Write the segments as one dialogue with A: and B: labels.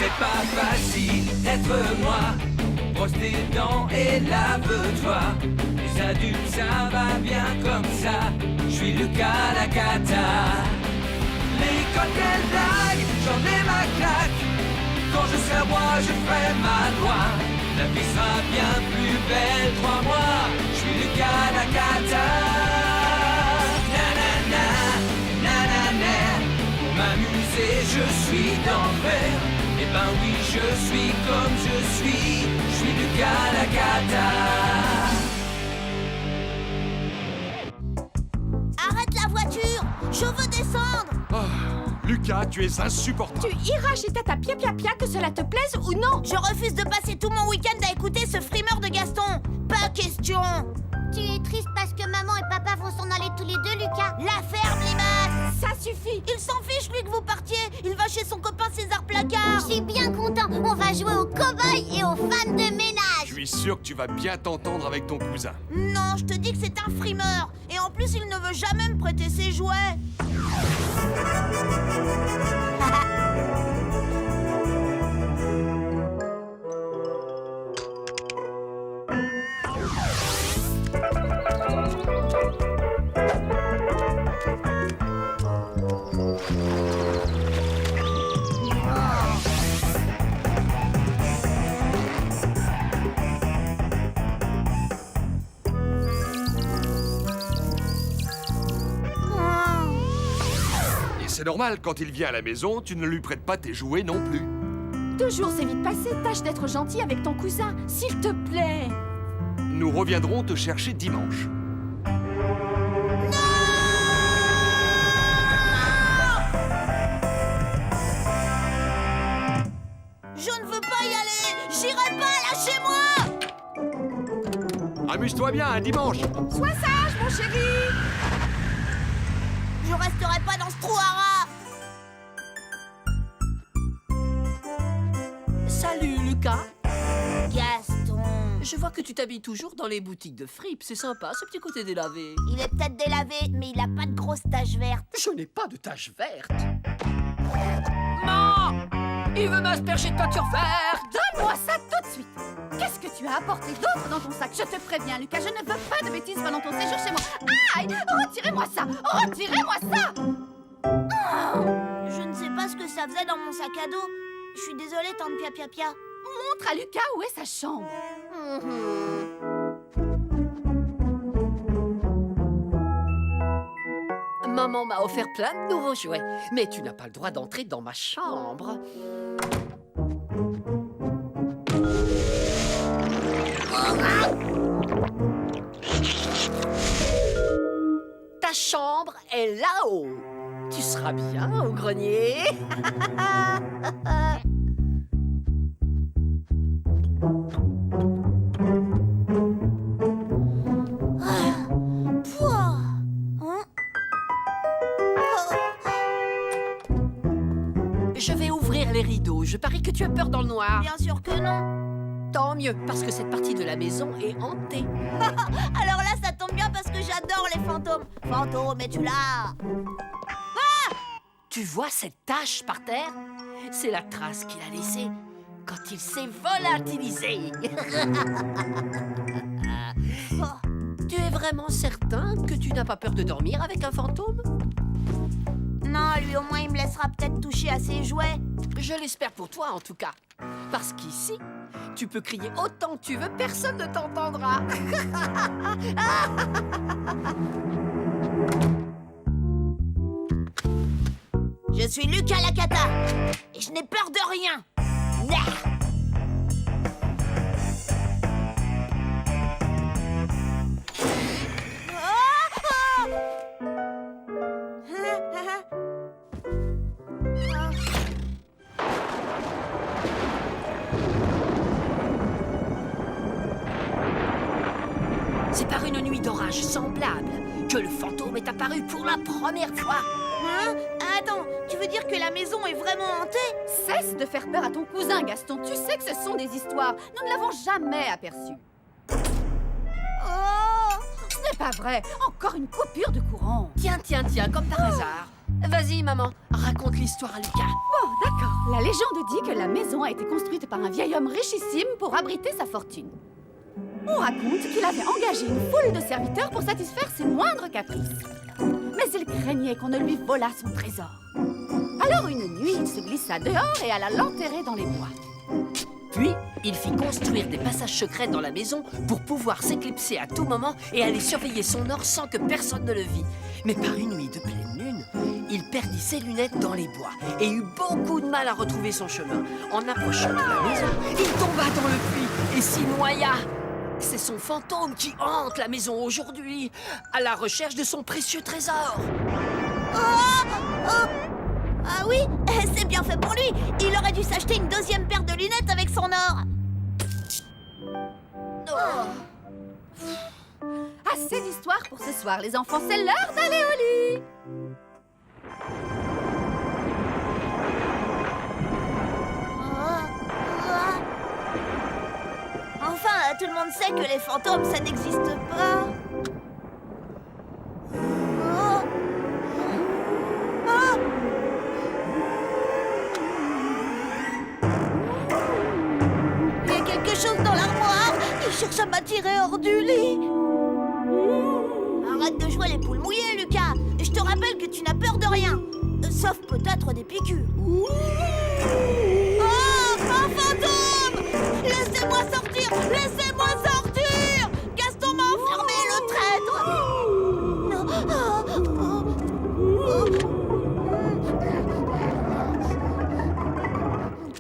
A: n'est pas facile d'être moi. Brosse tes dents et lave-toi. Les adultes, ça va bien comme ça. Je suis Lucas Lacata. L'école, quelle blague, j'en ai ma claque. Quand je serai roi, je ferai ma loi. La vie sera bien plus belle, crois-moi. Je suis Lucas Lacata. Nanana, nanana. Pour m'amuser, je suis d'enfer. Eh ben oui, je suis comme je suis Lucas Lacata.
B: Arrête la voiture, je veux descendre.
C: Oh, Lucas, tu es insupportable.
D: Tu iras chez Tata Pia Pia Pia, que cela te plaise ou non.
B: Je refuse de passer tout mon week-end à écouter ce frimeur de Gaston. Pas question.
E: Tu es triste parce que maman et papa vont s'en aller tous les deux, Lucas.
B: La ferme, limace.
D: Ça suffit.
B: Il s'en fiche, lui, que vous partiez. Il va chez son copain César Placard.
E: Je suis bien content. On va jouer aux cow-boys et aux femmes de ménage.
C: Je suis sûr que tu vas bien t'entendre avec ton cousin.
B: Non, je te dis que c'est un frimeur. Et en plus, il ne veut jamais me prêter ses jouets.
C: C'est normal, quand il vient à la maison, tu ne lui prêtes pas tes jouets non plus.
D: 2 jours, c'est vite passé. Tâche d'être gentil avec ton cousin, s'il te plaît.
C: Nous reviendrons te chercher dimanche.
B: Je ne veux pas y aller. J'irai pas, lâchez-moi.
C: Amuse-toi bien, un dimanche.
D: Sois sage, mon chéri.
B: Je resterai pas dans ce trou à rats.
F: Salut Lucas.
B: Gaston.
F: Je vois que tu t'habilles toujours dans les boutiques de fripes. C'est sympa ce petit côté délavé.
B: Il est peut-être délavé, mais il a pas de grosses taches vertes.
F: Je n'ai pas de tache verte. Non! Il veut m'asperger de peinture verte.
D: Donne-moi ça tout de suite. Qu'est-ce que tu as apporté d'autre dans ton sac? Je te préviens, Lucas, je ne veux pas de bêtises pendant ton séjour chez moi. Aïe! Retirez-moi ça! Retirez-moi ça!
B: Je ne sais pas ce que ça faisait dans mon sac à dos. Je suis désolée, tante Pia Pia Pia.
D: Montre à Lucas où est sa chambre.
F: Maman m'a offert plein de nouveaux jouets. Mais tu n'as pas le droit d'entrer dans ma chambre. Ta chambre est là-haut. Tu seras bien au grenier.
B: Pouah. Hein?
F: Je vais ouvrir les rideaux. Je parie que tu as peur dans le noir.
B: Bien sûr que non.
F: Tant mieux, parce que cette partie de la maison est hantée.
B: Alors là, ça tombe bien parce que j'adore les fantômes. Fantôme, es-tu là?
F: Tu vois cette tache par terre? C'est la trace qu'il a laissée quand il s'est volatilisé. Tu es vraiment certain que tu n'as pas peur de dormir avec un fantôme?
B: Non, lui au moins il me laissera peut-être toucher à ses jouets.
F: Je l'espère pour toi en tout cas. Parce qu'ici, tu peux crier autant que tu veux, personne ne t'entendra.
B: Je suis Lucas Lacata et je n'ai peur de rien. Nah.
F: C'est par une nuit d'orage semblable que le fantôme est apparu pour la première fois.
B: Hein? Attends, tu veux dire que la maison est vraiment hantée?
D: Cesse de faire peur à ton cousin, Gaston. Tu sais que ce sont des histoires. Nous ne l'avons jamais aperçu.
B: Oh!
D: Ce n'est pas vrai. Encore une coupure de courant.
F: Tiens, comme par hasard. Vas-y, maman, raconte l'histoire à Lucas.
D: Bon, d'accord. La légende dit que la maison a été construite par un vieil homme richissime pour abriter sa fortune. On raconte qu'il avait engagé une foule de serviteurs pour satisfaire ses moindres caprices. Mais il craignait qu'on ne lui volât son trésor. Alors une nuit, il se glissa dehors et alla l'enterrer dans les bois.
F: Puis, il fit construire des passages secrets dans la maison pour pouvoir s'éclipser à tout moment et aller surveiller son or sans que personne ne le vît. Mais par une nuit de pleine lune, il perdit ses lunettes dans les bois et eut beaucoup de mal à retrouver son chemin. En approchant de la maison, il tomba dans le puits et s'y noya. C'est son fantôme qui hante la maison aujourd'hui, à la recherche de son précieux trésor.
B: Ah oui, c'est bien fait pour lui. Il aurait dû s'acheter une deuxième paire de lunettes avec son or.
D: Assez d'histoires pour ce soir, les enfants. C'est l'heure d'aller au lit.
B: Enfin, tout le monde sait que les fantômes, ça n'existe pas. Il y a quelque chose dans l'armoire. Il cherche à m'attirer hors du lit. Arrête de jouer les poules mouillées, Lucas. Je te rappelle que tu n'as peur de rien. Sauf peut-être des piqûres. Oh, un fantôme! Laissez-moi sortir! Laissez-moi sortir! Gaston m'a enfermé, le traître!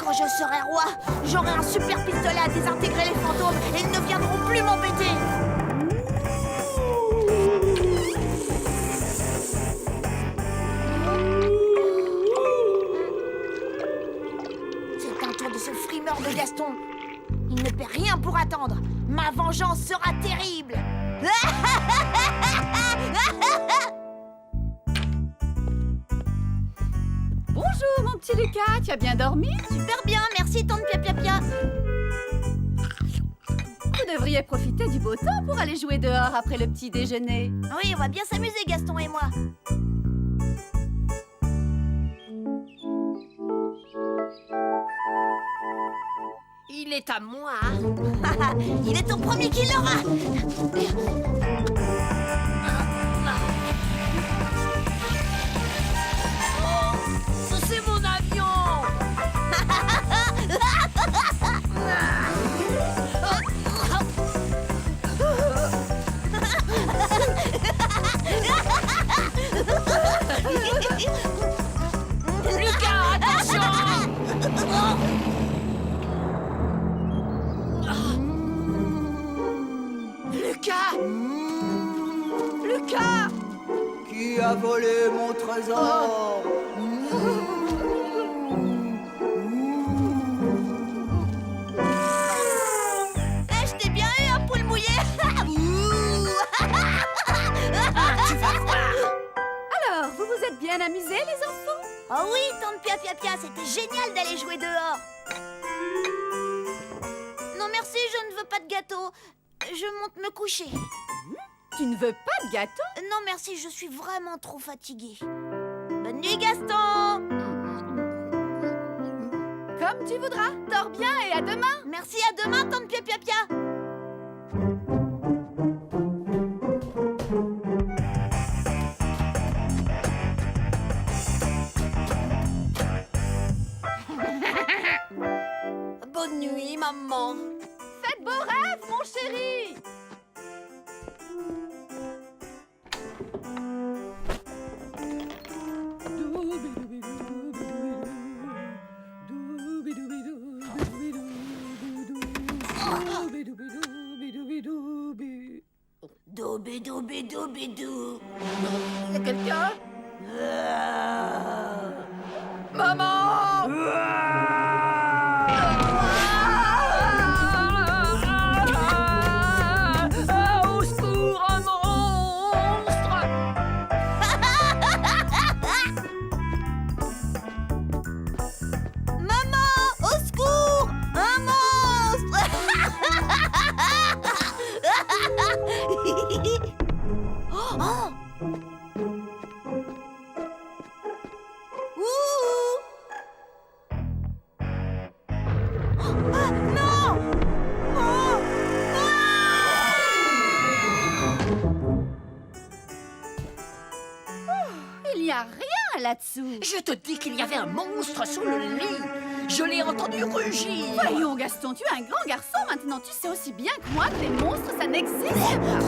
B: Quand je serai roi, j'aurai un super pistolet à désintégrer les fantômes et ils ne viendront plus m'embêter! C'est un tour de ce frimeur de Gaston. Il ne paie rien pour attendre. Ma vengeance sera terrible.
D: Bonjour, mon petit Lucas. Tu as bien dormi?
B: Super bien, merci tante Pia.
D: Vous devriez profiter du beau temps pour aller jouer dehors après le petit déjeuner.
B: Oui, on va bien s'amuser, Gaston et moi.
F: Il est à moi.
B: Il est au premier qui l'aura.
F: C'est mon avion. Lucas, attention. Lucas!
G: Qui a volé mon trésor?
B: Je t'ai bien eu, un poule mouillé.
D: Alors, vous vous êtes bien amusés, les enfants?
B: Oh oui, tante Pia, c'était génial d'aller jouer dehors. Non merci, je ne veux pas de gâteau. Je monte me coucher.
D: Tu ne veux pas de gâteau?
B: Non merci, je suis vraiment trop fatiguée. Bonne nuit, Gaston.
D: Comme tu voudras. Dors bien et à demain.
B: Merci, à demain, tante Pia.
F: Bonne nuit, maman.
D: Faites beaux rêves, mon chéri.
B: Doubidou.
F: Il y a quelqu'un? Maman! Au secours, un monstre!
B: Maman, au secours! Un monstre! Non. Oh.
D: Il n'y a rien là-dessous.
F: Je te dis qu'il y avait un monstre sous le lit. Je l'ai entendu rugir.
D: Voyons, Gaston, tu es un grand garçon. Maintenant, tu sais aussi bien que moi que les monstres, ça n'existe pas.